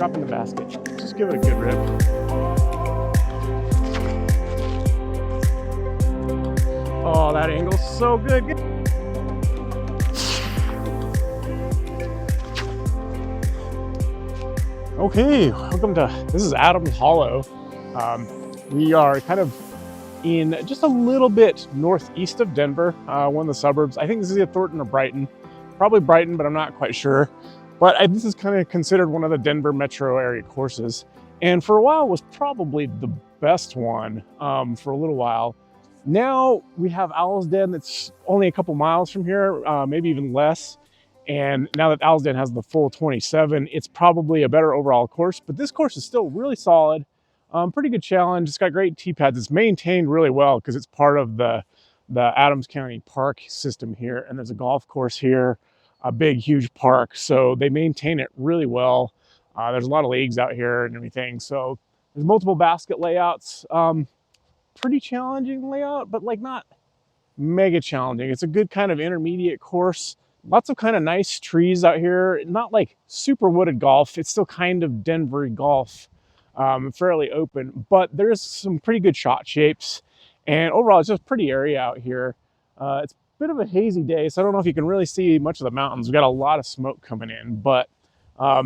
Hop in the basket. Just give it a good rip. Oh, that angle's so good. Okay, welcome to, this is Adams Hollow. We are kind of in just a little bit northeast of Denver, one of the suburbs. I think this is either Thornton or Brighton. Probably Brighton, but I'm not quite sure. But this is kind of considered one of the Denver metro area courses. And for a while was probably the best one for a little while. Now we have Owl's Den that's only a couple miles from here, maybe even less. And now that Owl's Den has the full 27, it's probably a better overall course. But this course is still really solid. Pretty good challenge. It's got great tee pads. It's maintained really well because it's part of the Adams County Park system here. And there's a golf course here, a big, huge park. So they maintain it really well. There's a lot of leagues out here and everything. So there's multiple basket layouts. Pretty challenging layout, but like not mega challenging. It's a good kind of intermediate course. Lots of kind of nice trees out here. Not like super wooded golf. It's still kind of Denver golf. Fairly open, but there's some pretty good shot shapes, and overall it's just a pretty area out here. It's a bit of a hazy day, so I don't know if you can really see much of the mountains. We've got a lot of smoke coming in, but I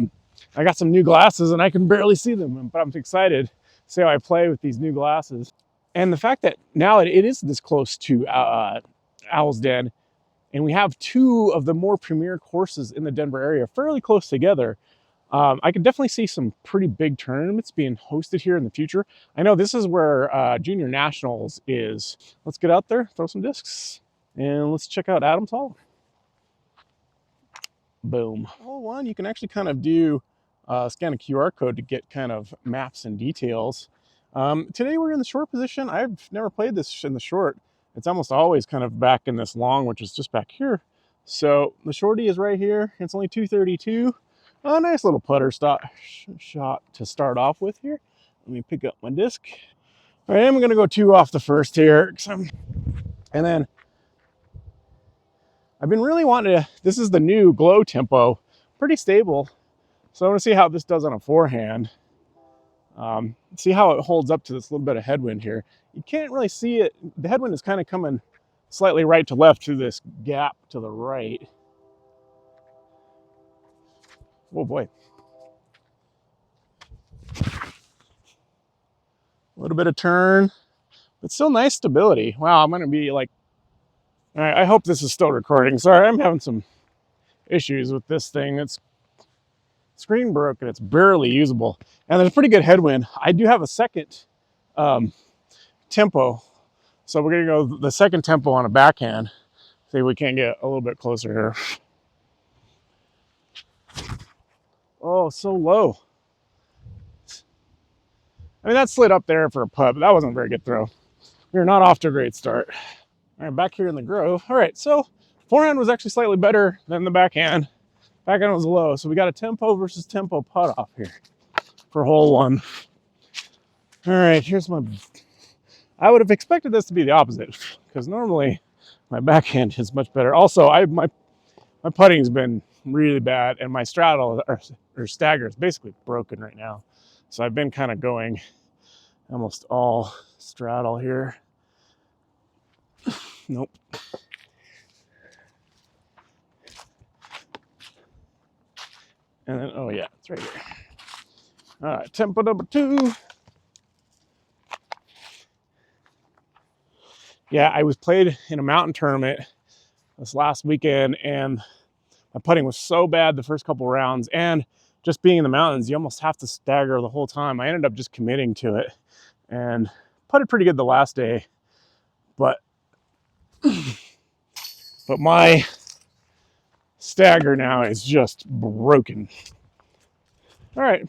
got some new glasses and I can barely see them, but I'm excited to see how I play with these new glasses. And the fact that now it is this close to Owl's Den, and we have two of the more premier courses in the Denver area fairly close together, I can definitely see some pretty big tournaments being hosted here in the future. I know this is where Junior Nationals is. Let's get out there, throw some discs, and let's check out Adams Hall. Boom. Hole one, you can actually kind of do scan a QR code to get kind of maps and details. Today we're in the short position. I've never played this in the short. It's almost always kind of back in this long, which is just back here. So the shorty is right here. It's only 232. A nice little putter shot to start off with here. Let me pick up my disc. All right, I'm going to go 2 off the first here. And then I've been really wanting to, this is the new Glow Tempo. Pretty stable. So I want to see how this does on a forehand. See how it holds up to this little bit of headwind here. You can't really see it. The headwind is kind of coming slightly right to left through this gap to the right. Oh boy. A little bit of turn, but still nice stability. Wow, I'm gonna be like, all right, I hope this is still recording. Sorry, I'm having some issues with this thing. It's screen broken, it's barely usable. And there's a pretty good headwind. I do have a second tempo. So we're gonna go the second tempo on a backhand. See if we can't get a little bit closer here. Oh, so low. I mean, that slid up there for a putt, but that wasn't a very good throw. We were not off to a great start. All right, back here in the grove. All right, so forehand was actually slightly better than the backhand. Backhand was low, so we got a tempo versus tempo putt off here for hole one. All right, here's my, I would have expected this to be the opposite because normally my backhand is much better. Also, my putting's been really bad, and my straddle or stagger is basically broken right now. So I've been kind of going almost all straddle here. Nope. And then, oh yeah, it's right here. All right, tempo number 2. Yeah, I was played in a mountain tournament this last weekend, and my putting was so bad the first couple rounds, and just being in the mountains, you almost have to stagger the whole time. I ended up just committing to it and putted pretty good the last day, but my stagger now is just broken. All right,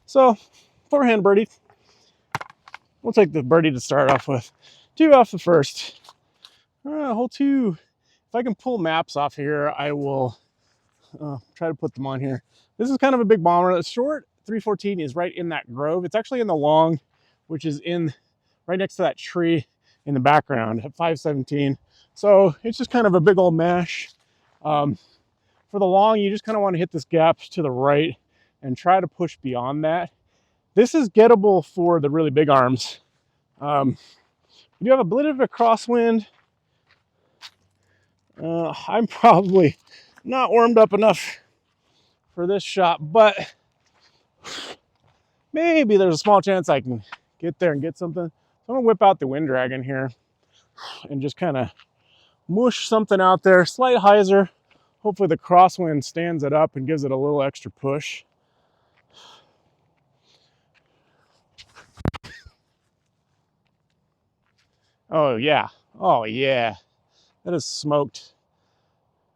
so forehand birdie. We'll take the birdie to start off with. 2 off the first. Hole 2. If I can pull maps off here, I will try to put them on here. This is kind of a big bomber. The short 314 is right in that grove. It's actually in the long, which is in right next to that tree in the background at 517. So it's just kind of a big old mash. For the long, you just kind of want to hit this gap to the right and try to push beyond that. This is gettable for the really big arms. You have a bit of a crosswind. I'm probably not warmed up enough for this shot, but maybe there's a small chance I can get there and get something. So I'm gonna whip out the Wind Dragon here and just kind of mush something out there. Slight hyzer. Hopefully the crosswind stands it up and gives it a little extra push. Oh yeah. Oh yeah. That is smoked.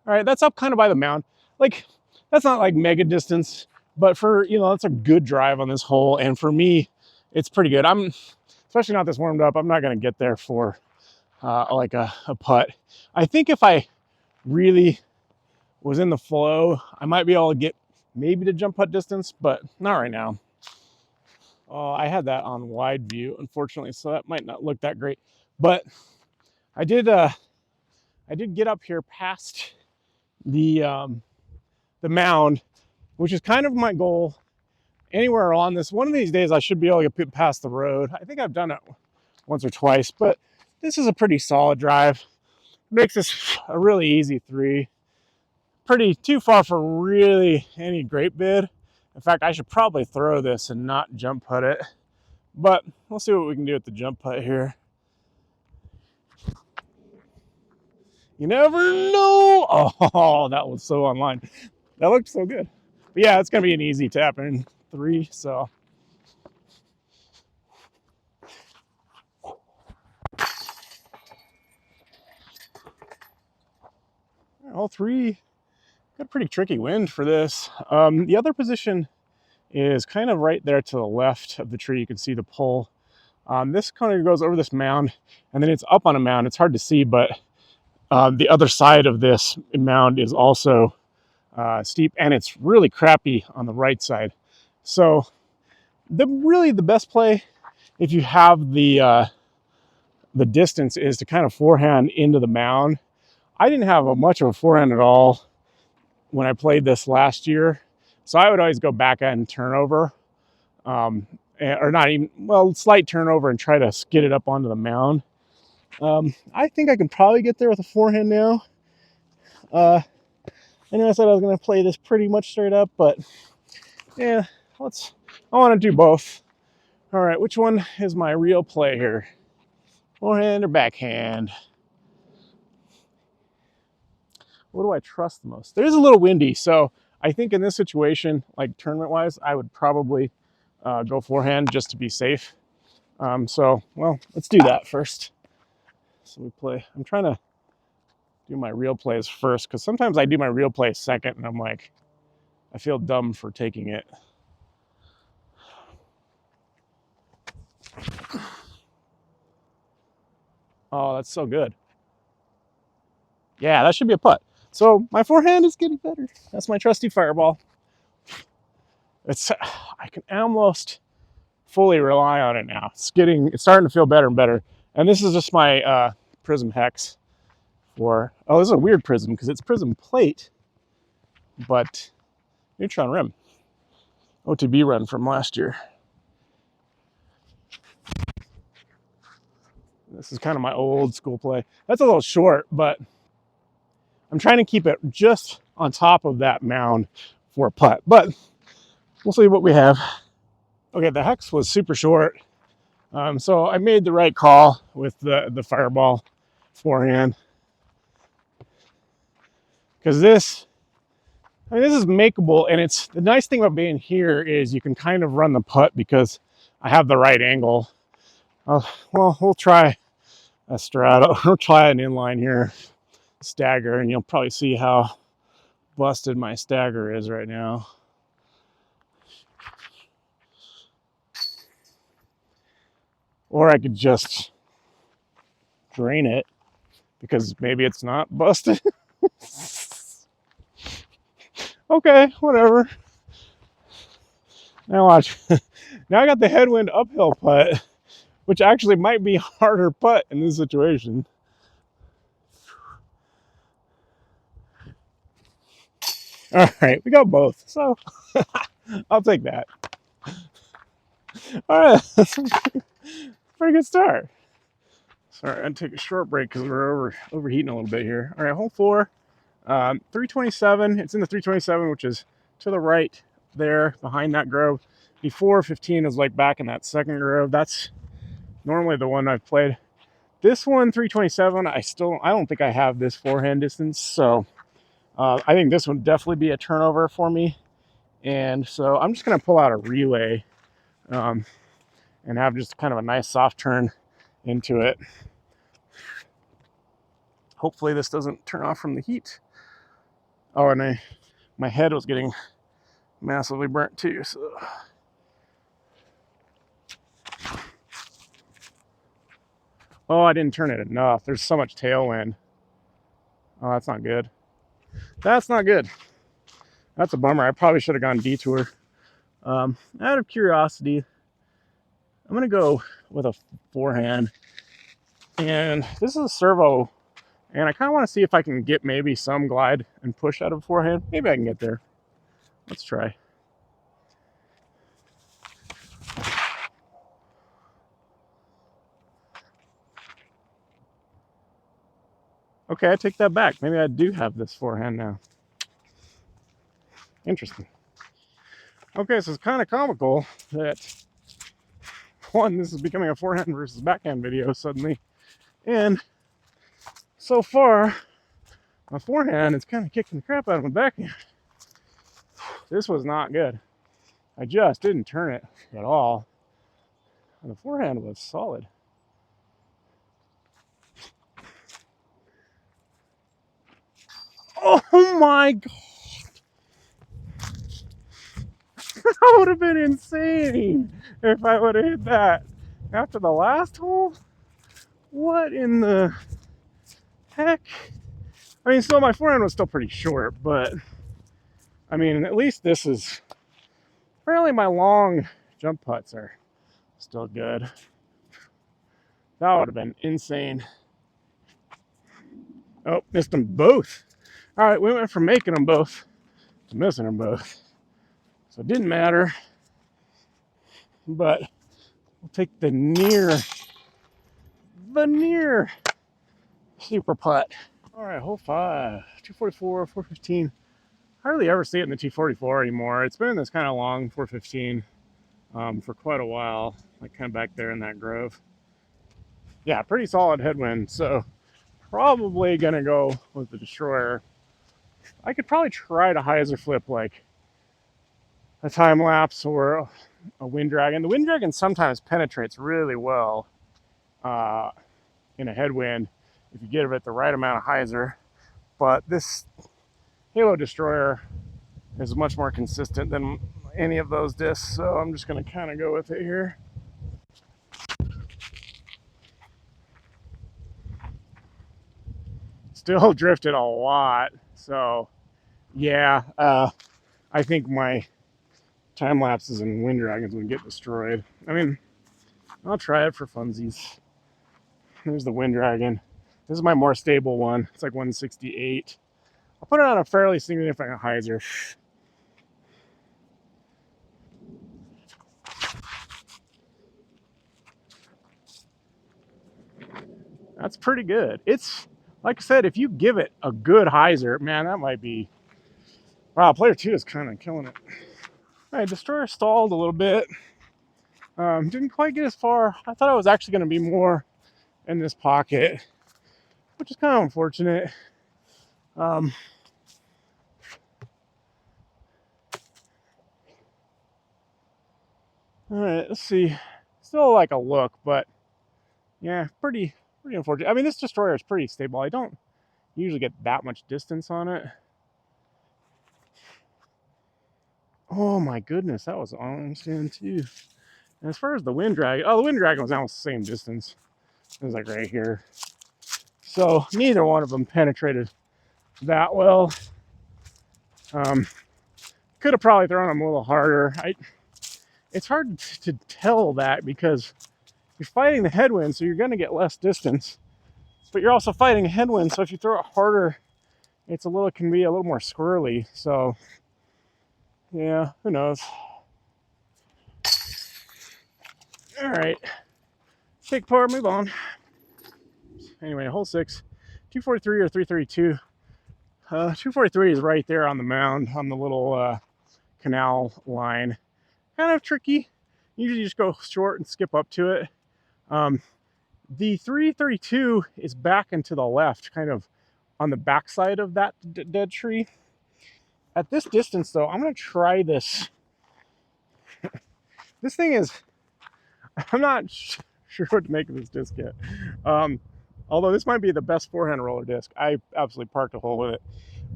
All right, that's up kind of by the mound. Like, that's not like mega distance, but for, you know, that's a good drive on this hole. And for me, it's pretty good. I'm especially not this warmed up. I'm not going to get there for like a putt. I think if I really was in the flow, I might be able to get maybe to jump putt distance, but not right now. Oh, I had that on wide view, unfortunately, so that might not look that great. But I did get up here past the mound, which is kind of my goal. Anywhere on this, one of these days I should be able to get past the road. I think I've done it once or twice, but this is a pretty solid drive. Makes this a really easy 3. Pretty too far for really any great bid. In fact, I should probably throw this and not jump putt it, but we'll see what we can do with the jump putt here. You never know. Oh, that was so online. That looked so good. But yeah, it's going to be an easy tap in 3, so. All 3 got a pretty tricky wind for this. The other position is kind of right there to the left of the tree. You can see the pole. This kind of goes over this mound, and then it's up on a mound. It's hard to see, but the other side of this mound is also steep, and it's really crappy on the right side. So really the best play, if you have the distance, is to kind of forehand into the mound. I didn't have much of a forehand at all when I played this last year, so I would always go backhand turnover, or not even, well, slight turnover and try to skid it up onto the mound. I think I can probably get there with a forehand now. I know I said I was going to play this pretty much straight up, but yeah, I want to do both. All right, which one is my real play here? Forehand or backhand? What do I trust the most? It is a little windy, so I think in this situation, like tournament-wise, I would probably go forehand just to be safe. So, well, let's do that first. So we play. I'm trying to do my real plays first, because sometimes I do my real play second, and I'm like, I feel dumb for taking it. Oh, that's so good. Yeah, that should be a putt. So my forehand is getting better. That's my trusty fireball. I can almost fully rely on it now. It's starting to feel better and better. And this is just my prism hex for, oh, this is a weird prism because it's prism plate, but neutron rim. OTB run from last year. This is kind of my old school play. That's a little short, but I'm trying to keep it just on top of that mound for a putt. But we'll see what we have. Okay, the hex was super short. So I made the right call with the fireball forehand. Because this is makeable, and it's the nice thing about being here is you can kind of run the putt because I have the right angle. Well, we'll try a straddle. We'll try an inline here, stagger, and you'll probably see how busted my stagger is right now. Or I could just drain it because maybe it's not busted. Okay, whatever. Now watch. Now I got the headwind uphill putt, which actually might be a harder putt in this situation. All right, we got both. So I'll take that. All right, that's a pretty good start. Sorry, I'd take a short break because we're overheating a little bit here. All right, hole 4, 327. It's in the 327, which is to the right there behind that grove. Before 15 is like back in that second grove. That's normally the one I've played. This one, 327, I don't think I have this forehand distance, so I think this would definitely be a turnover for me. And so I'm just going to pull out a relay and have just kind of a nice soft turn into it. Hopefully this doesn't turn off from the heat. Oh, and my head was getting massively burnt too. So. Oh, I didn't turn it enough. There's so much tailwind. Oh, that's not good. That's not good. That's a bummer. I probably should have gone detour. Out of curiosity, I'm going to go with a forehand. And this is a servo. And I kind of want to see if I can get maybe some glide and push out of forehand. Maybe I can get there. Let's try. Okay, I take that back. Maybe I do have this forehand now. Interesting. Okay, so it's kind of comical that, one, this is becoming a forehand versus backhand video suddenly. And so far, my forehand is kind of kicking the crap out of my backhand. This was not good. I just didn't turn it at all. And the forehand was solid. Oh my God. That would have been insane if I would have hit that. After the last hole? What in the heck? I mean, still, my forehand was still pretty short, but I mean, at least this is. Apparently, my long jump putts are still good. That would have been insane. Oh, missed them both. All right, we went from making them both to missing them both. So it didn't matter. But we'll take the near super putt. All right, hole 5, 244, 415. Hardly ever see it in the 244 anymore. It's been in this kind of long 415 for quite a while, like kind of back there in that grove. Yeah, pretty solid headwind. So probably gonna go with the destroyer. I could probably try to hyzer flip like a time lapse or a wind dragon. The wind dragon sometimes penetrates really well in a headwind if you give it the right amount of hyzer. But this Halo destroyer is much more consistent than any of those discs, so I'm just going to kind of go with it here. Still drifted a lot, so yeah, I think my time lapses and wind dragons would get destroyed. I mean, I'll try it for funsies. There's the wind dragon. This is my more stable one. It's like 168. I'll put it on a fairly significant hyzer. That's pretty good. It's, like I said, if you give it a good hyzer, man, that might be... Wow, player 2 is kind of killing it. All right, destroyer stalled a little bit. Didn't quite get as far. I thought I was actually going to be more in this pocket, which is kind of unfortunate. All right, let's see. Still like a look, but yeah, pretty unfortunate. I mean, this destroyer is pretty stable. I don't usually get that much distance on it. Oh my goodness, that was on stand too. And as far as the wind dragon, the wind dragon was almost the same distance. It was like right here. So neither one of them penetrated that well. Could have probably thrown them a little harder. It's hard to tell that because you're fighting the headwind, so you're going to get less distance. But you're also fighting a headwind, so if you throw it harder, can be a little more squirrely. So Yeah, who knows? All right, take par, move on. Anyway, hole 6, 243 or 332. 243 is right there on the mound on the little canal line. Kind of tricky. Usually you just go short and skip up to it. The 332 is back and to the left, kind of on the backside of that dead tree. At this distance, though, I'm going to try this. This thing is, I'm not sure what to make of this disc yet. Although this might be the best forehand roller disc. I absolutely parked a hole with it.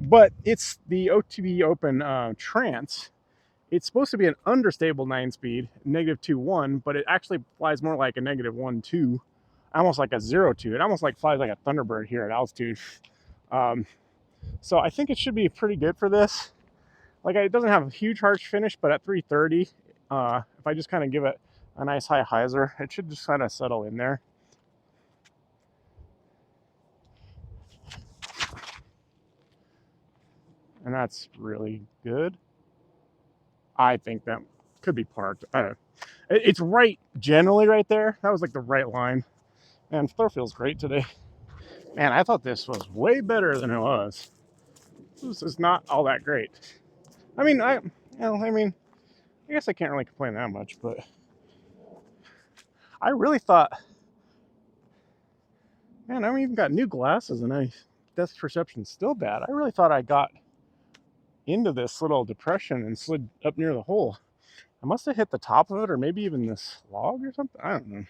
But it's the OTB Open Trance. It's supposed to be an understable 9-speed, -2.1, but it actually flies more like a -1.2, almost like a 0.2. It almost like flies like a Thunderbird here at altitude. So I think it should be pretty good for this. Like, it doesn't have a huge harsh finish, but at 330, if I just kind of give it a nice high hyzer, it should just kind of settle in there. And that's really good. I think that could be parked. I don't know. It's right, generally right there. That was like the right line. And throw feels great today. Man, I thought this was way better than it was. This is not all that great. I mean, I guess I can't really complain that much, but I really thought, man, I even got new glasses and my depth perception's still bad. I really thought I got into this little depression and slid up near the hole. I must have hit the top of it, or maybe even this log or something. I don't know.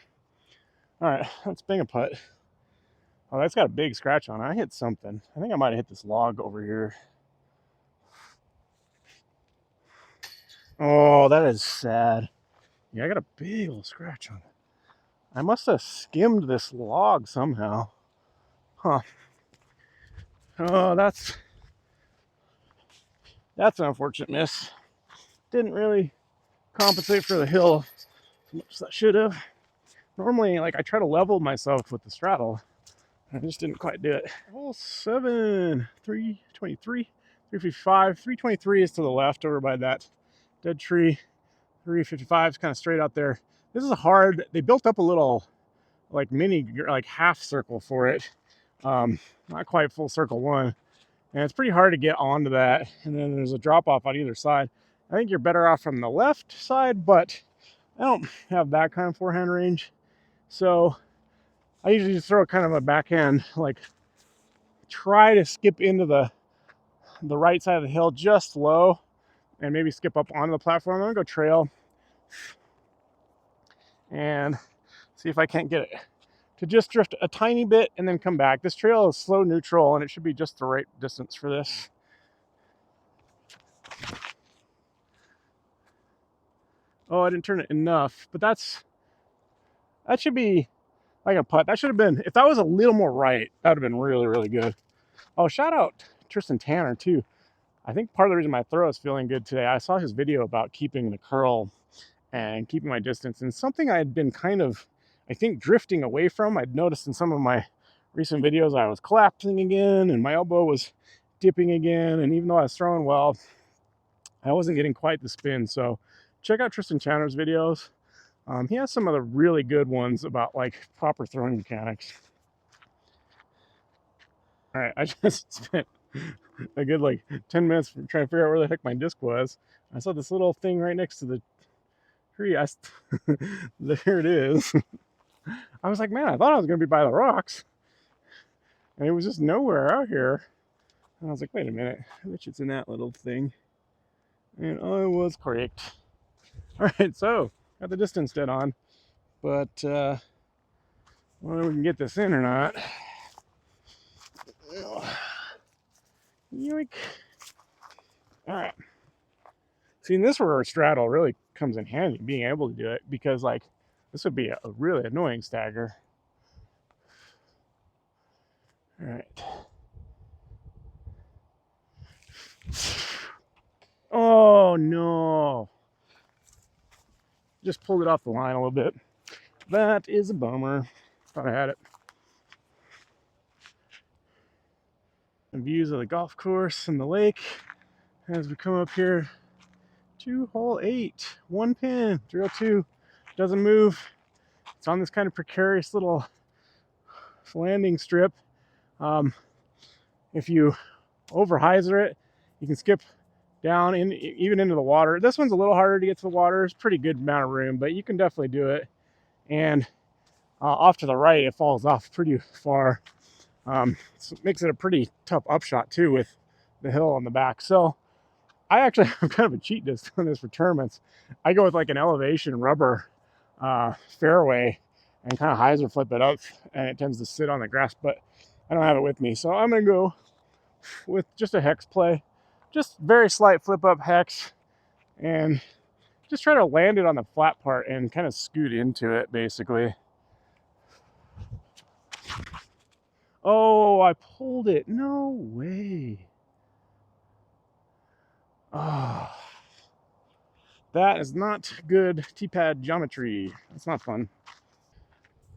All right, let's bang a putt. Oh, that's got a big scratch on it. I hit something. I think I might have hit this log over here. Oh, that is sad. Yeah, I got a big old scratch on it. I must have skimmed this log somehow. Huh. Oh, that's an unfortunate miss. Didn't really compensate for the hill as much as I should have. Normally, like, I try to level myself with the straddle. I just didn't quite do it. Hole 7, 323, 355. 323 is to the left over by that dead tree. 355 is kind of straight out there. This is hard. They built up a little, like, mini, like, half circle for it. Not quite full circle one. And it's pretty hard to get onto that. And then there's a drop off on either side. I think you're better off from the left side, but I don't have that kind of forehand range. So I usually just throw kind of a backhand, like, try to skip into the right side of the hill just low and maybe skip up onto the platform. I'm gonna go trail and see if I can't get it to just drift a tiny bit and then come back. This trail is slow neutral and it should be just the right distance for this. Oh, I didn't turn it enough, but that should be like a putt. That should have been, if that was a little more right, that would have been really, really good. Oh, shout out Tristan Tanner too. I think part of the reason my throw is feeling good today, I saw his video about keeping the curl and keeping my distance, and something I had been kind of, I think, drifting away from. I'd noticed in some of my recent videos I was collapsing again and my elbow was dipping again, and even though I was throwing well, I wasn't getting quite the spin. So check out Tristan Tanner's videos. He has some of the really good ones about, like, proper throwing mechanics. All right, I just spent a good, like, 10 minutes trying to figure out where the heck my disc was. I saw this little thing right next to the tree. There it is. I was like, man, I thought I was going to be by the rocks. And it was just nowhere out here. And I was like, wait a minute. I bet it's in that little thing. And I was correct. All right, so got the distance dead on. But whether we can get this in or not. Yoink. All right. See, and this is where straddle really comes in handy, being able to do it, because, like, this would be a really annoying stagger. All right. Oh, no. Just pulled it off the line a little bit. That is a bummer. Thought I had it. And views of the golf course and the lake as we come up here hole 8, 1 pin, 302. Doesn't move. It's on this kind of precarious little landing strip. If you over hyzer it, you can skip down in even into the water. This one's a little harder to get to the water. It's a pretty good amount of room, but you can definitely do it. And off to the right, it falls off pretty far. So it makes it a pretty tough upshot too with the hill on the back. So I actually have kind of a cheat disc on this for tournaments. I go with like an elevation rubber fairway and kind of hyzer flip it up, and it tends to sit on the grass, but I don't have it with me. So I'm gonna go with just a hex play, just very slight flip up hex, and just try to land it on the flat part and kind of scoot into it basically. Oh, I pulled it. No way. Oh, that is not good T-pad geometry. That's not fun.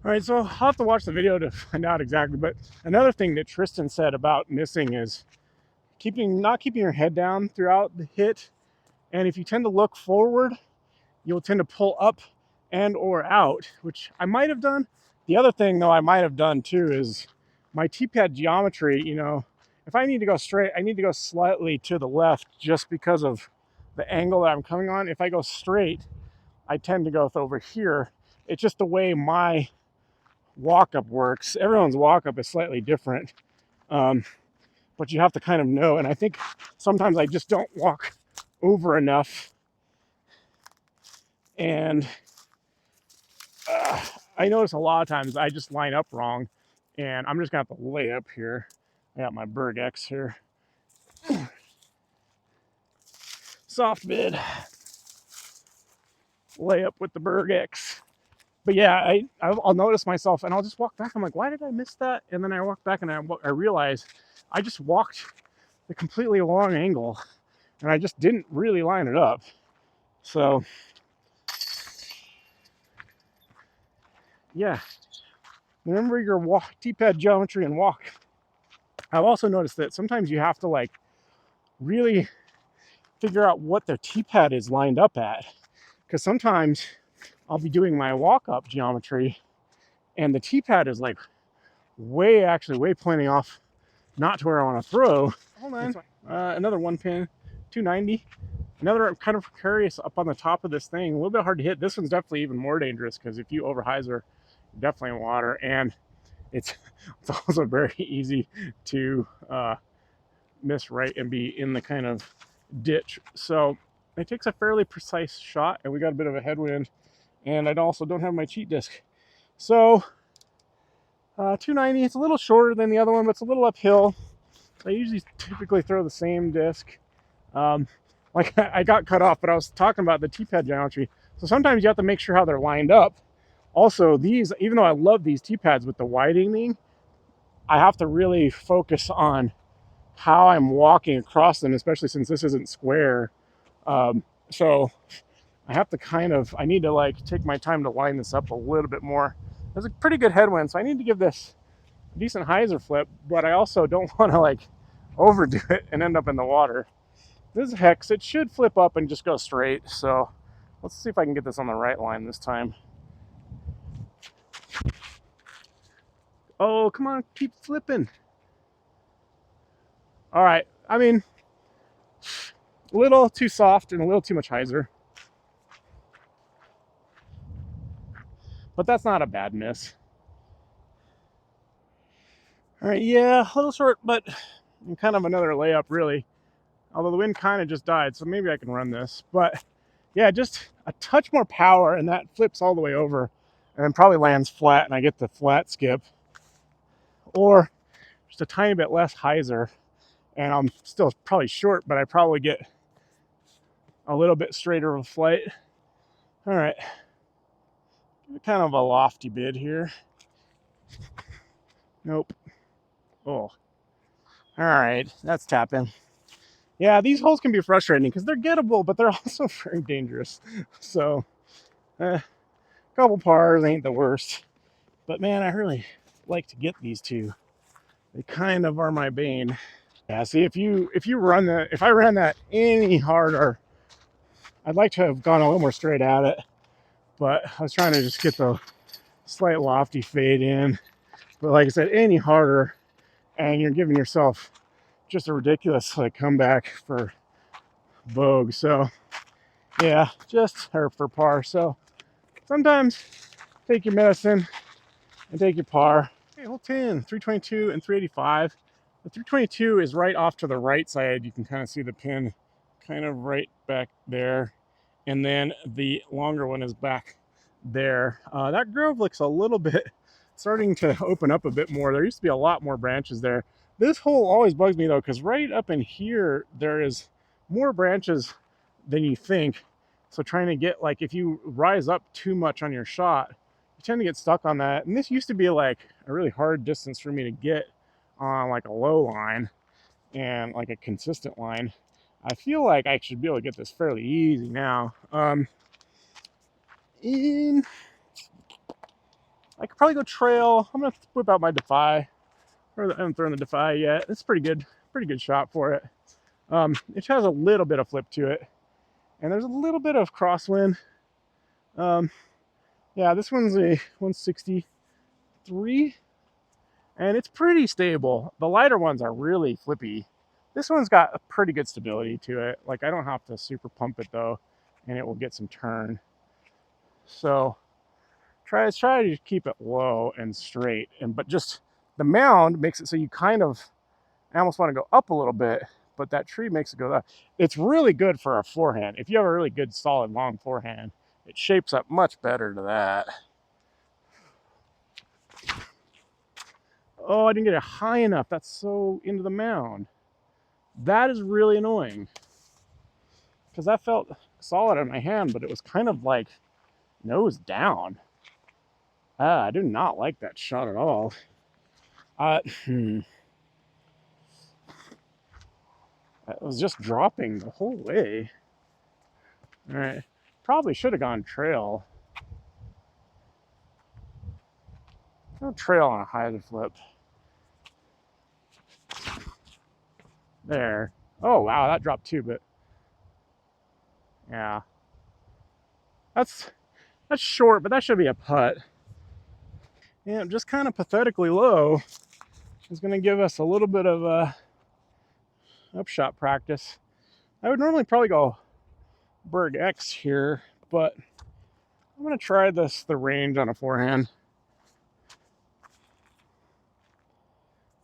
All right, so I'll have to watch the video to find out exactly. But another thing that Tristan said about missing is not keeping your head down throughout the hit. And if you tend to look forward, you'll tend to pull up and or out, which I might have done. The other thing though I might have done too is my T-pad geometry, you know, if I need to go straight, I need to go slightly to the left just because of the angle that I'm coming on. If I go straight, I tend to go over here. It's just the way my walk-up works. Everyone's walk-up is slightly different, but you have to kind of know. And I think sometimes I just don't walk over enough, and I notice a lot of times I just line up wrong, and I'm just gonna have to lay up here. I got my Berg X here. Soft bid. Lay up with the Berg X. But yeah, I'll notice myself and I'll just walk back. I'm like, why did I miss that? And then I walk back and I realize I just walked the completely long angle and I just didn't really line it up. So yeah, remember your T-pad geometry and walk. I've also noticed that sometimes you have to like really figure out what the T-pad is lined up at, because sometimes I'll be doing my walk-up geometry and the T-pad is like way pointing off, not to where I want to throw. Hold on. Another 1 pin, 290. Another kind of precarious up on the top of this thing. A little bit hard to hit. This one's definitely even more dangerous because if you over hyzer, you're definitely in water, and it's also very easy to miss right and be in the kind of ditch. So it takes a fairly precise shot, and we got a bit of a headwind, and I also don't have my cheat disc. So 290, it's a little shorter than the other one, but it's a little uphill. I usually typically throw the same disc. Like I got cut off, but I was talking about the T-pad geometry. So sometimes you have to make sure how they're lined up. Also, these, even though I love these T-pads with the widening, I have to really focus on how I'm walking across them, especially since this isn't square. So I have to I need to like take my time to line this up a little bit more. There's a pretty good headwind, so I need to give this a decent hyzer flip, but I also don't want to like overdo it and end up in the water. This is hex. It should flip up and just go straight. So let's see if I can get this on the right line this time. Oh, come on, keep flipping. All right. I mean, a little too soft and a little too much hyzer. But that's not a bad miss. All right, yeah, a little short, but kind of another layup, really. Although the wind kind of just died, so maybe I can run this. But yeah, just a touch more power, and that flips all the way over, and then probably lands flat, and I get the flat skip. Or just a tiny bit less hyzer, and I'm still probably short, but I probably get a little bit straighter of a flight. All right, kind of a lofty bid here. Nope. Oh. All right, that's tapping. Yeah, these holes can be frustrating because they're gettable, but they're also very dangerous. So, couple pars ain't the worst. But man, I really like to get these two. They kind of are my bane. Yeah, see, if I ran that any harder, I'd like to have gone a little more straight at it, but I was trying to just get the slight lofty fade in. But like I said, any harder, and you're giving yourself just a ridiculous like comeback for Vogue. So yeah, just her for par. So sometimes take your medicine and take your par. Okay, hole 10, 322 and 385. The 322 is right off to the right side. You can kind of see the pin kind of right back there. And then the longer one is back there. That grove looks a little bit starting to open up a bit more. There used to be a lot more branches there. This hole always bugs me though, because right up in here, there is more branches than you think. So trying to get, like, if you rise up too much on your shot, you tend to get stuck on that. And this used to be like a really hard distance for me to get on like a low line and like a consistent line. I feel like I should be able to get this fairly easy now. I could probably go trail. I'm gonna whip out my Defy. I haven't thrown the Defy yet. It's pretty good shot for it. It has a little bit of flip to it, and there's a little bit of crosswind. Yeah, this one's a 163, and it's pretty stable. The lighter ones are really flippy. This one's got a pretty good stability to it. Like, I don't have to super pump it though, and it will get some turn. So try to keep it low and straight, but just the mound makes it so you kind of, I almost want to go up a little bit, but that tree makes it go up. It's really good for a forehand. If you have a really good solid long forehand, it shapes up much better to that. Oh, I didn't get it high enough. That's so into the mound. That is really annoying, because that felt solid in my hand, but it was kind of like nose down. I do not like that shot at all. It was just dropping the whole way. All right, probably should have gone trail. No trail on a high flip. There. Oh wow, that dropped too, but yeah, that's short, but that should be a putt. Yeah, just kind of pathetically low is going to give us a little bit of a upshot practice. I would normally probably go Berg X here, but I'm going to try the range on a forehand.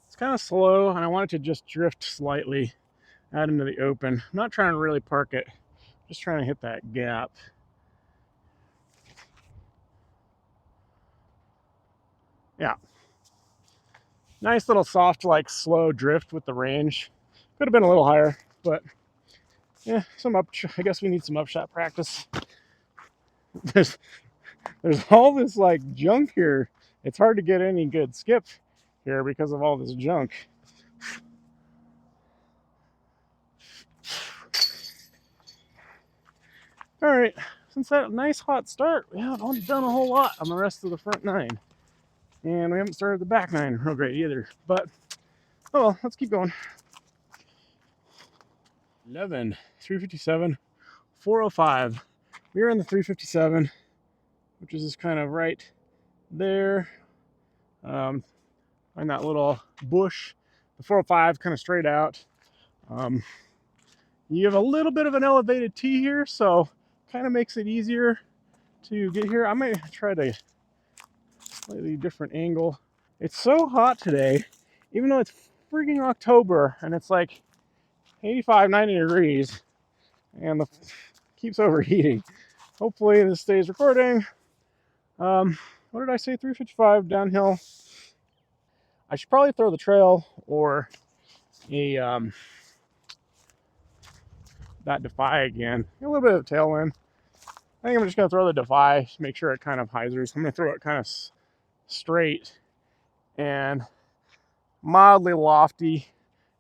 It's kind of slow, and I want it to just drift slightly out into the open. I'm not trying to really park it, just trying to hit that gap. Yeah. Nice little soft, like slow drift with the range. Could have been a little higher, but yeah, I guess we need some upshot practice. There's all this like junk here. It's hard to get any good skip here because of all this junk. All right, since that nice hot start, we haven't done a whole lot on the rest of the front nine. And we haven't started the back nine real great either. But, oh well, let's keep going. 11, 357, 405. We're in the 357, which is just kind of right there. Find that little bush. The 405 kind of straight out. You have a little bit of an elevated tee here, so kind of makes it easier to get here. I might try to slightly different angle. It's so hot today, even though it's freaking October and it's like 85, 90 degrees, and the keeps overheating. Hopefully this stays recording. What did I say? 355 downhill. I should probably throw the trail or a that Defy again. A little bit of tailwind. I think I'm just gonna throw the Defy, make sure it kind of hyzers. I'm gonna throw it kind of straight and mildly lofty,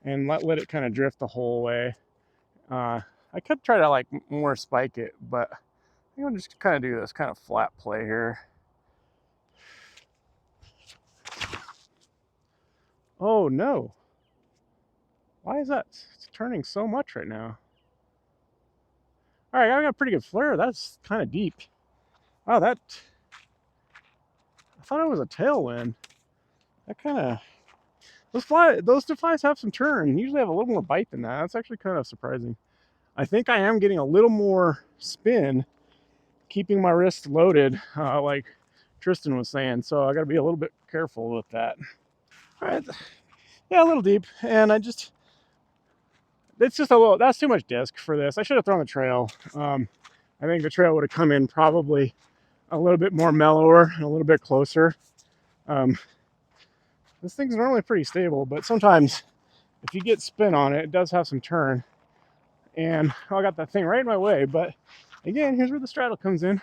and let it kind of drift the whole way. I could try to like more spike it, but I think I'll just kind of do this kind of flat play here. Oh no! Why is that turning so much right now? All right, I got a pretty good flare. That's kind of deep. Wow, I thought it was a tailwind. That kind of, those defies have some turn. Usually have a little more bite than that. That's actually kind of surprising. I think I am getting a little more spin, keeping my wrist loaded, like Tristan was saying. So I got to be a little bit careful with that. All right, yeah, a little deep, and it's just a little. That's too much disc for this. I should have thrown the trail. I think the trail would have come in probably a little bit more mellower and a little bit closer. This thing's normally pretty stable, but sometimes if you get spin on it, it does have some turn. And I got that thing right in my way. But again, here's where the straddle comes in.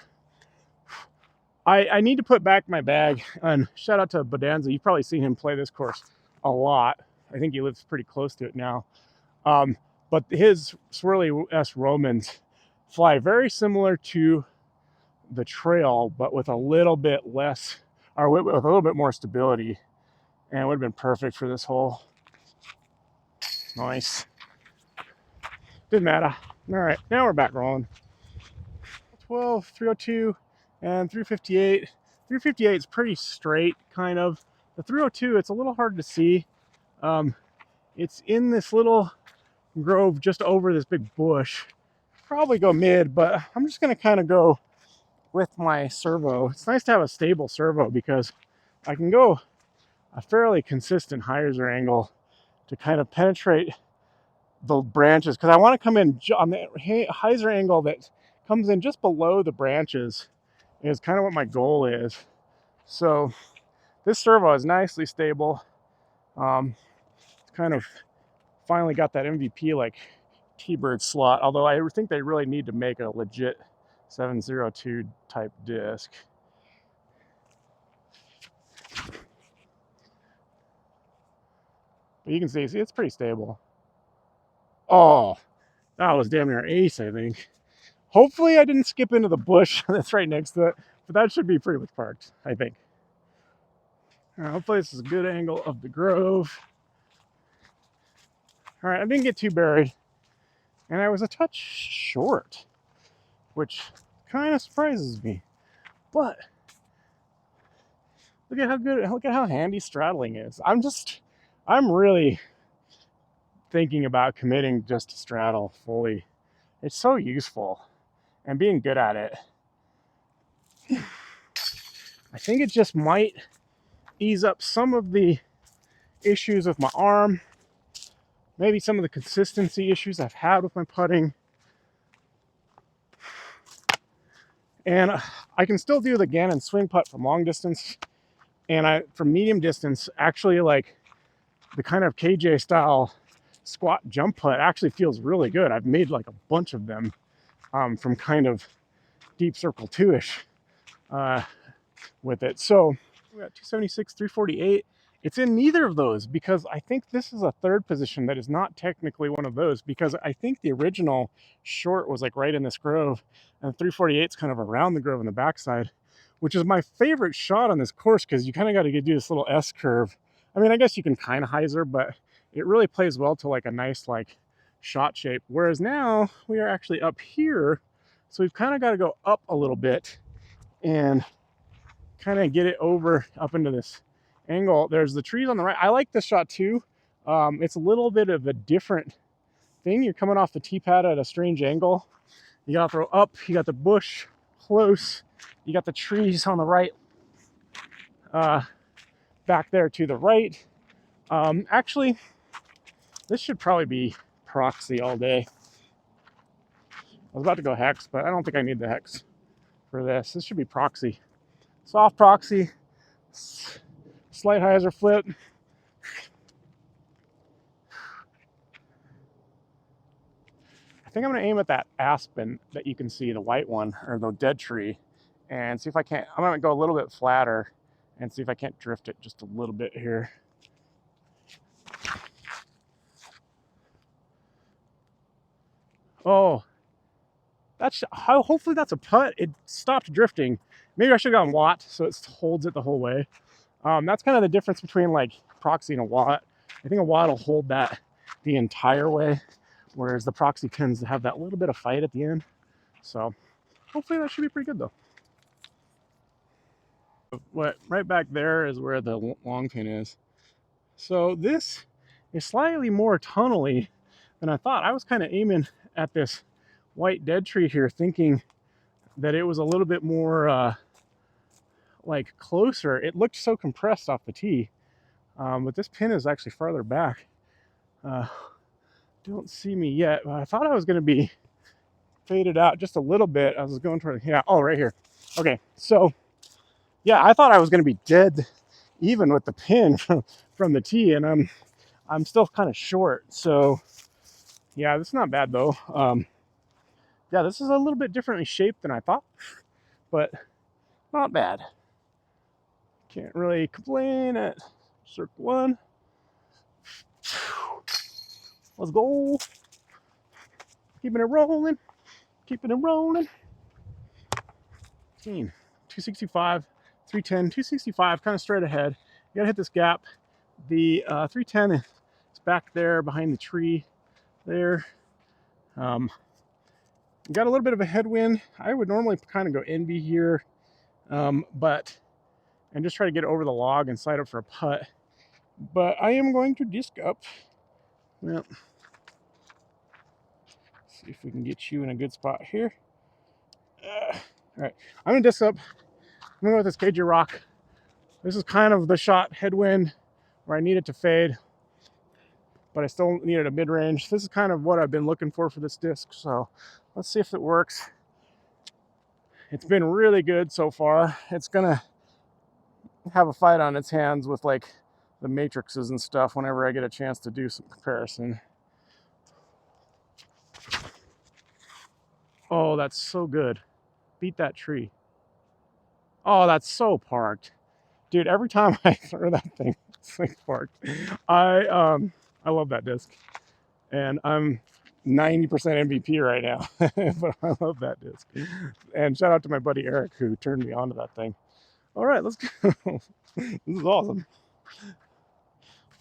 I need to put back my bag. And shout out to Bodanza. You've probably seen him play this course a lot. I think he lives pretty close to it now. But his Swirly S Romans fly very similar to the trail, but with a little bit less, or with a little bit more stability. And it would have been perfect for this hole. Nice. Didn't matter. All right, now we're back rolling. 12, 302, and 358. 358 is pretty straight, kind of. The 302, it's a little hard to see. It's in this little grove just over this big bush. Probably go mid, but I'm just going to kind of go with my servo. It's nice to have a stable servo because I can go a fairly consistent hyzer angle to kind of penetrate the branches, because I want to come in on the hyzer angle that comes in just below the branches is kind of what my goal is. So this servo is nicely stable. It's kind of finally got that MVP like T-bird slot, although I think they really need to make a legit 702 type disc. But you can see it's pretty stable. Oh, that was damn near ace, I think. Hopefully I didn't skip into the bush that's right next to it, but that should be pretty much parked, I think. All right, hopefully this is a good angle of the grove. All right, I didn't get too buried, and I was a touch short, which kind of surprises me. But look at how handy straddling is. I'm really thinking about committing just to straddle fully. It's so useful, and being good at it. I think it just might ease up some of the issues with my arm, maybe some of the consistency issues I've had with my putting. And I can still do the Gannon swing putt from long distance, and from medium distance, actually like the kind of KJ style squat jump putt actually feels really good. I've made like a bunch of them from kind of deep circle 2-ish with it. So we got 276, 348. It's in neither of those because I think this is a third position that is not technically one of those, because I think the original short was like right in this grove, and 348 is kind of around the grove on the backside, which is my favorite shot on this course because you kind of got to do this little S curve. I mean, I guess you can kind of hyzer, but it really plays well to like a nice like shot shape. Whereas now we are actually up here, so we've kind of got to go up a little bit and kind of get it over up into this angle. There's the trees on the right. I like this shot too. It's a little bit of a different thing. You're coming off the tee pad at a strange angle. You got to throw up. You got the bush close. You got the trees on the right, back there to the right. Actually, this should probably be proxy all day. I was about to go hex, but I don't think I need the hex for this. This should be proxy. Soft proxy, slight hyzer flip. I think I'm going to aim at that aspen that you can see, the white one, or the dead tree, and see if I can't. I'm going to go a little bit flatter and see if I can't drift it just a little bit here. Oh, hopefully that's a putt. It stopped drifting. Maybe I should have gone watt so it holds it the whole way. That's kind of the difference between like proxy and a watt. I think a watt will hold that the entire way, whereas the proxy tends to have that little bit of fight at the end. So hopefully that should be pretty good though. What right back there is where the long pin is. So this is slightly more tunnely than I thought. I was kind of aiming at this white dead tree here, thinking that it was a little bit more like closer. It looked so compressed off the tee, but this pin is actually farther back. Don't see me yet, but I thought I was going to be faded out just a little bit. I was going toward, yeah, oh, right here. Okay, so yeah, I thought I was going to be dead even with the pin from the tee, and I'm still kind of short. So yeah, this is not bad though. Yeah, this is a little bit differently shaped than I thought, but not bad. Can't really complain at circle one. Let's go. Keeping it rolling. Keeping it rolling. 265, 310, 265, kind of straight ahead. You gotta hit this gap. The 310 is back there behind the tree there. You got a little bit of a headwind. I would normally kind of go NB here, but and just try to get over the log and slide up for a putt. But I am going to disc up. Well, see if we can get you in a good spot here. All right, I'm gonna disc up. I'm gonna go with this KJ rock. This is kind of the shot headwind where I need it to fade, but I still needed a mid-range. This is kind of what I've been looking for this disc, so let's see if it works. It's been really good so far. It's gonna have a fight on its hands with like the matrices and stuff whenever I get a chance to do some comparison. Oh, that's so good. Beat that tree. Oh, that's so parked. Dude, every time I throw that thing, it's like parked. I love that disc. And I'm 90% MVP right now, but I love that disc. And shout out to my buddy Eric who turned me on to that thing. All right, let's go. This is awesome.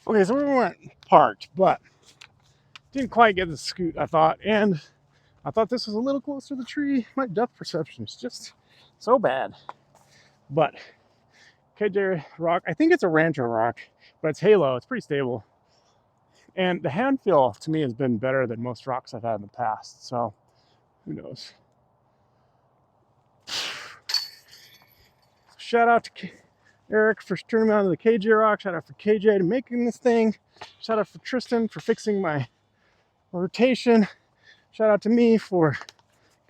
Okay, so we weren't parked, but didn't quite get the scoot, I thought. And I thought this was a little closer to the tree. My depth perception is just so bad. But KJ rock, I think it's a Rancho rock, but it's halo. It's pretty stable. And the hand feel to me has been better than most rocks I've had in the past. So who knows? Shout out to Eric for turning me on to the KJ rock. Shout out for KJ to making this thing. Shout out for Tristan for fixing my rotation. Shout out to me for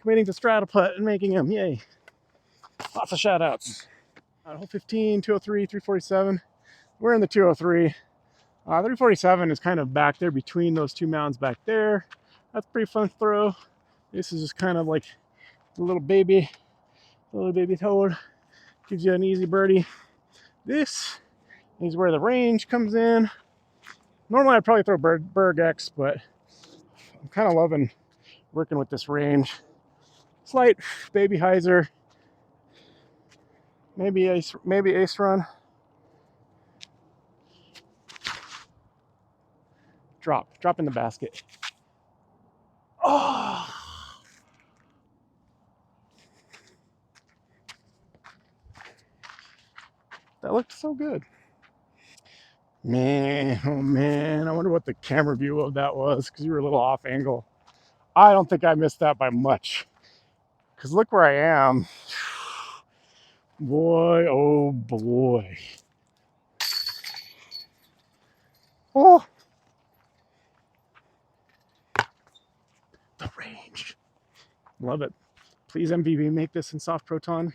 committing to straddle putt and making him. Yay. Lots of shout outs. Hole 15, 203, 347. We're in the 203. 347 is kind of back there between those two mounds back there. That's a pretty fun throw. This is just kind of like a little baby toad. Gives you an easy birdie. This is where the range comes in. Normally I'd probably throw Berg X, but I'm kind of loving working with this range. Slight baby hyzer. Maybe ace run. Drop in the basket. Oh! That looked so good. Man, oh man, I wonder what the camera view of that was because you were a little off angle. I don't think I missed that by much because look where I am. Boy, oh boy. Oh, the range. Love it. Please, MVP, make this in soft proton.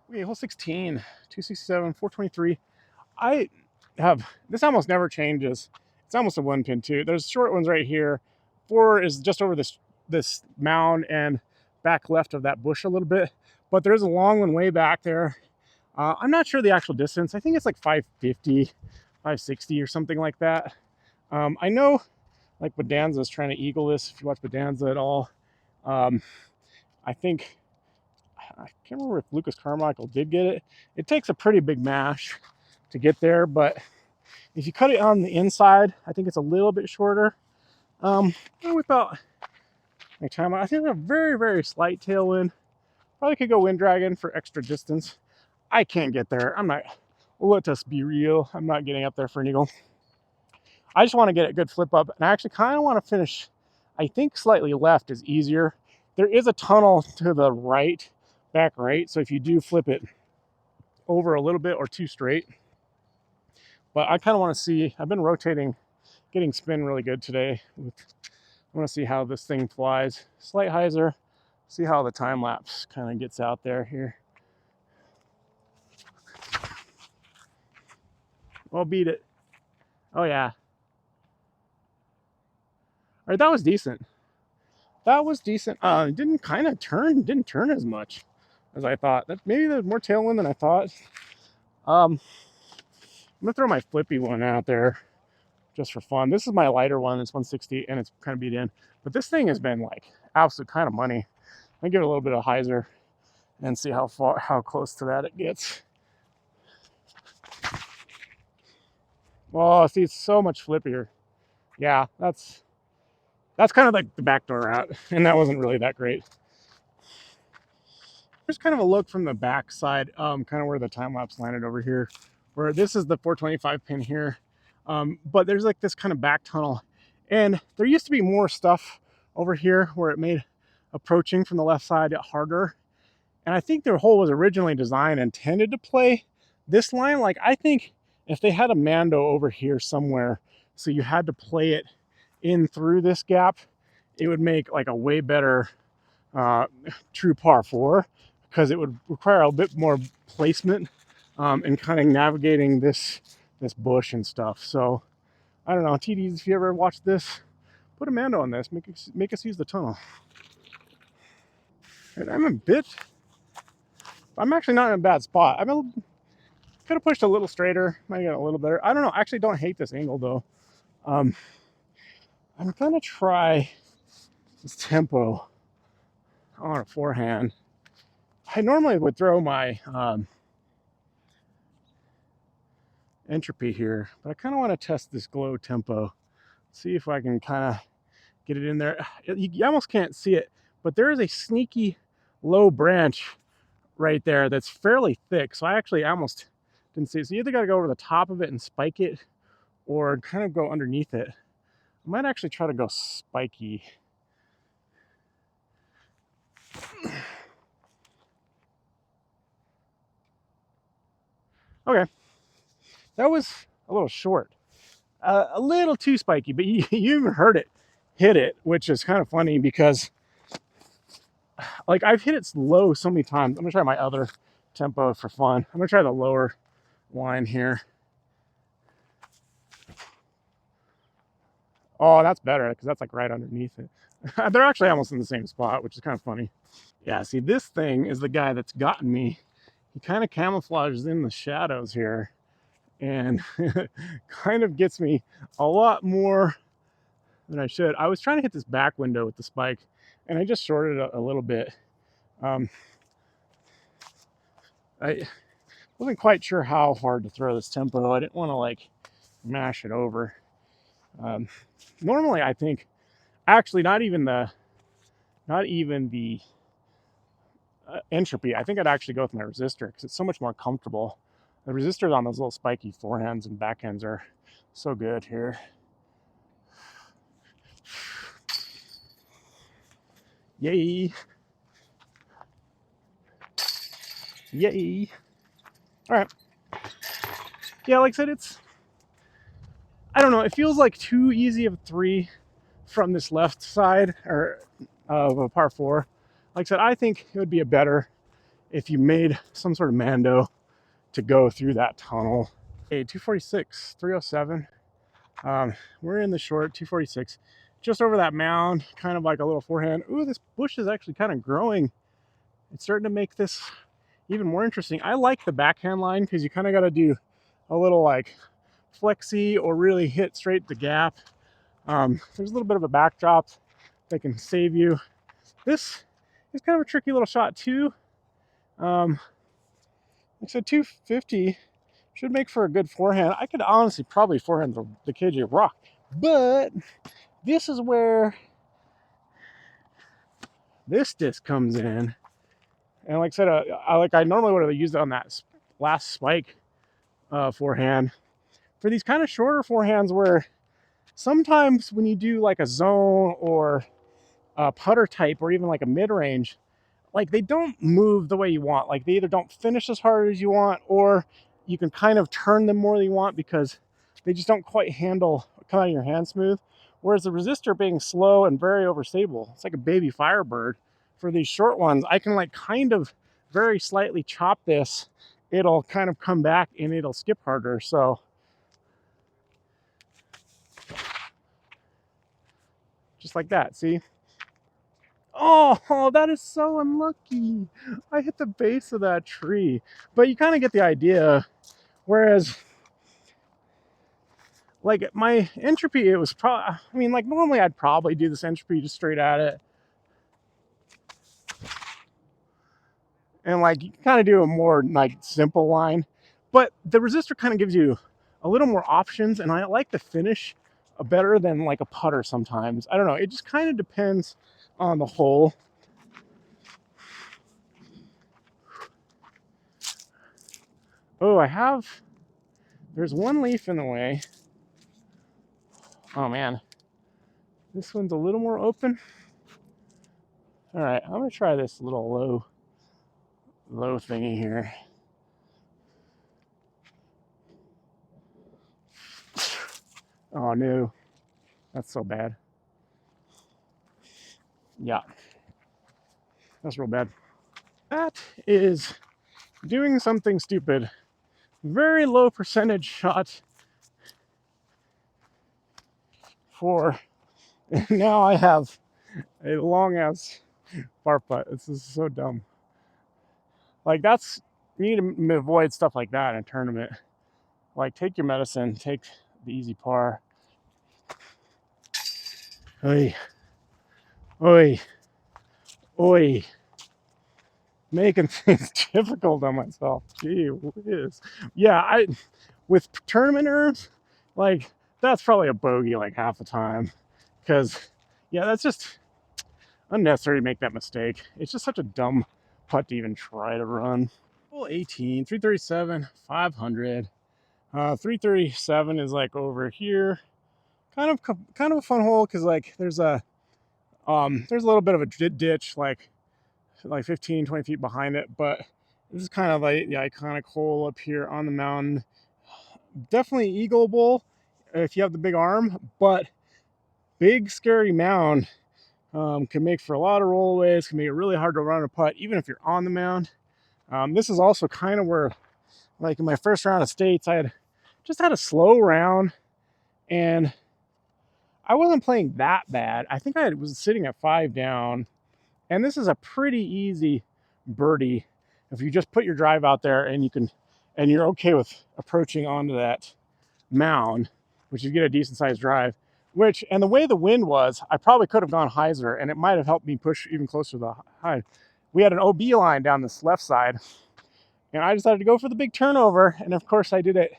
Okay, hole 16, 267, 423. I have, this almost never changes. It's almost a one pin too. There's short ones right here. 4 is just over this mound and back left of that bush a little bit, but there's a long one way back there. I'm not sure the actual distance. I think it's like 550, 560 or something like that. I know like Bodanza is trying to eagle this. If you watch Bodanza at all, I think, I can't remember if Lucas Carmichael did get it. It takes a pretty big mash to get there, but if you cut it on the inside, I think it's a little bit shorter. We felt my time. I think a very, very slight tailwind. Probably could go wind dragon for extra distance. I can't get there. I'm not. Let us be real. I'm not getting up there for an eagle. I just want to get a good flip up, and I actually kind of want to finish. I think slightly left is easier. There is a tunnel to the right, back right. So if you do flip it over a little bit or too straight, but I kind of want to see. I've been rotating, getting spin really good today. I want to see how this thing flies. Slight hyzer. See how the time lapse kind of gets out there here. Well, beat it. Oh yeah. All right, that was decent. That was decent. It didn't kind of turn. Didn't turn as much as I thought. That maybe there's more tailwind than I thought. I'm gonna throw my flippy one out there just for fun. This is my lighter one. It's 160 and it's kind of beat in. But this thing has been like absolute kind of money. I give it a little bit of hyzer and see how close to that it gets. Oh, see, it's so much flippier. Yeah, that's kind of like the backdoor route, and that wasn't really that great. Here's kind of a look from the back side, kind of where the time lapse landed over here, where this is the 425 pin here. But there's like this kind of back tunnel, and there used to be more stuff over here where it made approaching from the left side harder. And I think their hole was originally designed and intended to play this line. Like, I think if they had a Mando over here somewhere, so you had to play it in through this gap, it would make like a way better true par 4, because it would require a bit more placement and kind of navigating this bush and stuff. So I don't know, TDs, if you ever watch this, put a Mando on this, make us use the tunnel. And I'm actually not in a bad spot. Could have pushed a little straighter, might get a little better. I don't know. I actually don't hate this angle though. I'm gonna try this tempo on a forehand. I normally would throw my entropy here, but I kind of want to test this glow tempo. See if I can kind of get it in there. You almost can't see it, but there is a sneaky low branch right there that's fairly thick. So I actually almost didn't see it. So you either got to go over the top of it and spike it, or kind of go underneath it. I might actually try to go spiky. Okay, that was a little short, a little too spiky, but you even heard it hit it, which is kind of funny because like I've hit it low so many times. I'm gonna try my other tempo for fun. I'm gonna try the lower line here. Oh, that's better because that's like right underneath it. They're actually almost in the same spot, which is kind of funny. Yeah, see, this thing is the guy that's gotten me. He kind of camouflages in the shadows here and kind of gets me a lot more than I should. I was trying to hit this back window with the spike, and I just shorted it a little bit. I wasn't quite sure how hard to throw this tempo. I didn't want to like mash it over. Normally, I think actually not even the entropy. I think I'd actually go with my resistor because it's so much more comfortable. The resistors on those little spiky forehands and backhands are so good here. Yay. Yay. All right. Yeah, like I said, I don't know, it feels like too easy of a 3 from this left side or of a par 4. Like I said, I think it would be a better if you made some sort of Mando to go through that tunnel. Okay, 246, 307. We're in the short, 246. Just over that mound, kind of like a little forehand. Ooh, this bush is actually kind of growing. It's starting to make this even more interesting. I like the backhand line because you kind of got to do a little like flexy or really hit straight the gap. There's a little bit of a backdrop that can save you. This is kind of a tricky little shot too. Like I said, 250 should make for a good forehand. I could honestly probably forehand the KJ Rock, but this is where this disc comes in. And like I said, I normally would have used it on that last spike forehand. For these kind of shorter forehands where sometimes when you do like a zone or a putter type or even like a mid-range, like they don't move the way you want. Like they either don't finish as hard as you want, or you can kind of turn them more than you want because they just don't quite handle come out of your hand smooth. Whereas the resistor being slow and very overstable, it's like a baby Firebird. For these short ones, I can like kind of very slightly chop this. It'll kind of come back and it'll skip harder. So just like that, see? Oh, that is so unlucky. I hit the base of that tree. But you kind of get the idea. Whereas, like, my entropy, it was probably, I mean, like, normally I'd probably do this entropy just straight at it. And, like, you kind of do a more, like, simple line. But the resistor kind of gives you a little more options. And I like the finish better than, like, a putter sometimes. I don't know. It just kind of depends on the hole. Oh, there's one leaf in the way. Oh man, this one's a little more open. All right, I'm gonna try this little low thingy here. Oh no, that's so bad. Yeah, that's real bad. That is doing something stupid. Very low percentage shot for, now I have a long ass bar putt. This is so dumb. Like that's, you need to avoid stuff like that in a tournament. Like take your medicine, take the easy par. Oi, oi, oi. Making things difficult on myself. Gee whiz. Yeah, with tournament errors, like that's probably a bogey like half the time. Because yeah, that's just unnecessary to make that mistake. It's just such a dumb putt to even try to run. Hole 18, 337, 500. 337 is like over here. Kind of a fun hole because like there's a little bit of a ditch like 15, 20 feet behind it, but this is kind of like the iconic hole up here on the mountain. Definitely eagleable if you have the big arm, but big scary mound can make for a lot of rollaways, can make it really hard to run a putt, even if you're on the mound. This is also kind of where, like in my first round of states, I had just had a slow round and I wasn't playing that bad. I think I was sitting at 5 down, and this is a pretty easy birdie if you just put your drive out there and you're okay with approaching onto that mound, which you get a decent sized drive. And the way the wind was, I probably could have gone hyzer, and it might have helped me push even closer to the high. We had an OB line down this left side, and I decided to go for the big turnover, and of course I did it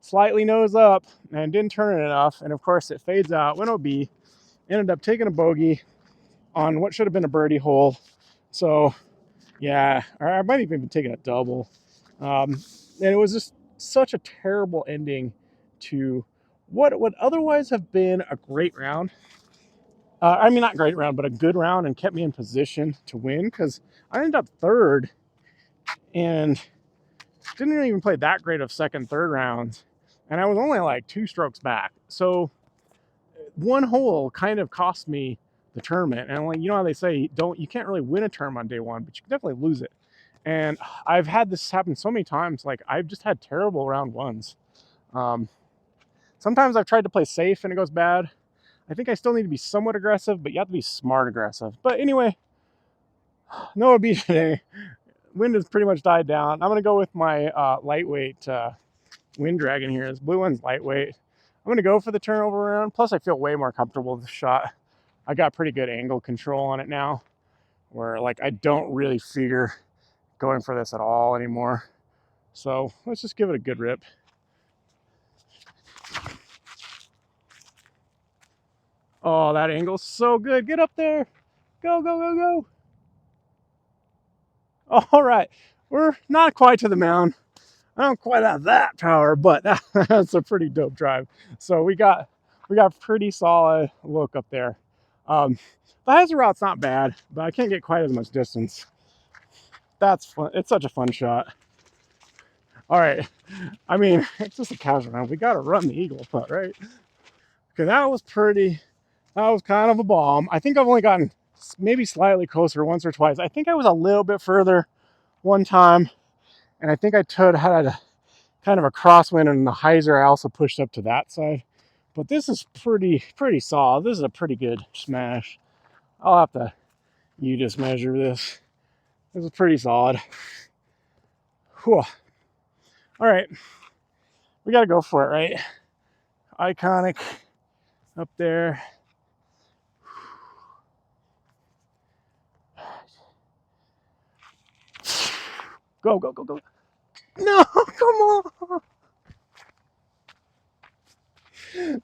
slightly nose up and didn't turn it enough, and of course it fades out, went OB, ended up taking a bogey on what should have been a birdie hole. So yeah, I might even be taking a double. And it was just such a terrible ending to what would otherwise have been a great round. I mean, not great round, but a good round, and kept me in position to win because I ended up third and didn't even play that great of second, third rounds. And I was only like 2 strokes back. So one hole kind of cost me the tournament. And like, you know how they say, you can't really win a tournament on day one, but you can definitely lose it. And I've had this happen so many times. Like I've just had terrible round ones. Sometimes I've tried to play safe and it goes bad. I think I still need to be somewhat aggressive, but you have to be smart aggressive. But anyway, no OB today. Wind has pretty much died down. I'm going to go with my lightweight wind dragon here. This blue one's lightweight. I'm going to go for the turnover round. Plus, I feel way more comfortable with the shot. I got pretty good angle control on it now, where like I don't really fear going for this at all anymore. So let's just give it a good rip. Oh, that angle's so good. Get up there. Go, go, go, go. All right. We're not quite to the mound. I don't quite have that power, but that's a pretty dope drive. So we got pretty solid look up there. The hyzer route's not bad, but I can't get quite as much distance. That's fun. It's such a fun shot. All right. I mean, it's just a casual round. We got to run the eagle putt, right? Okay, that was pretty. That was kind of a bomb. I think I've only gotten maybe slightly closer once or twice. I think I was a little bit further one time, and I think I had a kind of a crosswind, and the hyzer I also pushed up to that side. But this is pretty solid. This is a pretty good smash. I'll have to you just measure this. This is pretty solid. Whew. All right, we got to go for it, right? Iconic up there. Go, go, go, go. No, come on.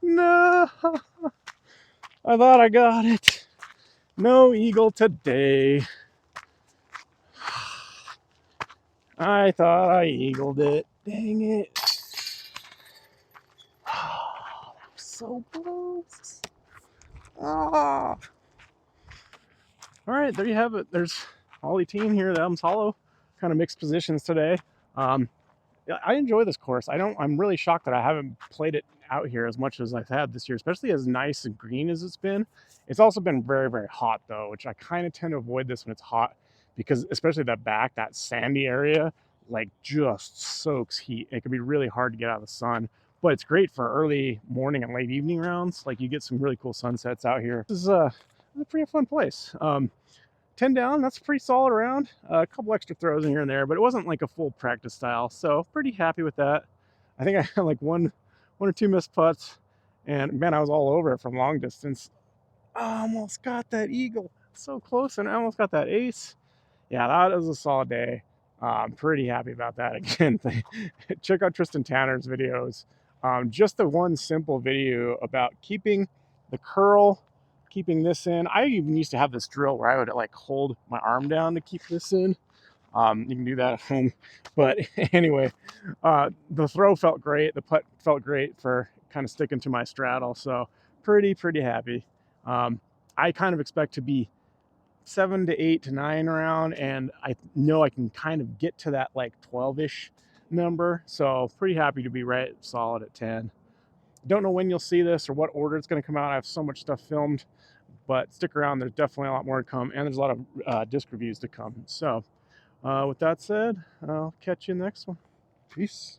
No. I thought I got it. No eagle today. I thought I eagled it. Dang it. Oh, that was so close. Ah. All right, there you have it. There's Ollie Teen here at Adams Hollow. Kind of mixed positions today. I enjoy this course. I'm really shocked that I haven't played it out here as much as I've had this year, especially as nice and green as it's been. It's also been very, very hot though, which I kind of tend to avoid this when it's hot because especially that sandy area, like just soaks heat. It can be really hard to get out of the sun, but it's great for early morning and late evening rounds. Like you get some really cool sunsets out here. This is a pretty fun place. 10 down, that's a pretty solid round. A couple extra throws in here and there, but it wasn't like a full practice style. So pretty happy with that. I think I had like one or two missed putts, and man, I was all over it from long distance. I almost got that eagle. So close, and I almost got that ace. Yeah, that was a solid day. I'm pretty happy about that. Again, check out Tristan Tanner's videos. Just the one simple video about keeping the curl, keeping this in. I even used to have this drill where I would like hold my arm down to keep this in. You can do that at home. But anyway, the throw felt great. The putt felt great for kind of sticking to my straddle. So pretty happy. I kind of expect to be 7 to 8 to 9 around, and I know I can kind of get to that like 12-ish number. So pretty happy to be right solid at 10. Don't know when you'll see this or what order it's going to come out. I have so much stuff filmed, but stick around. There's definitely a lot more to come, and there's a lot of disc reviews to come. So with that said, I'll catch you in the next one. Peace.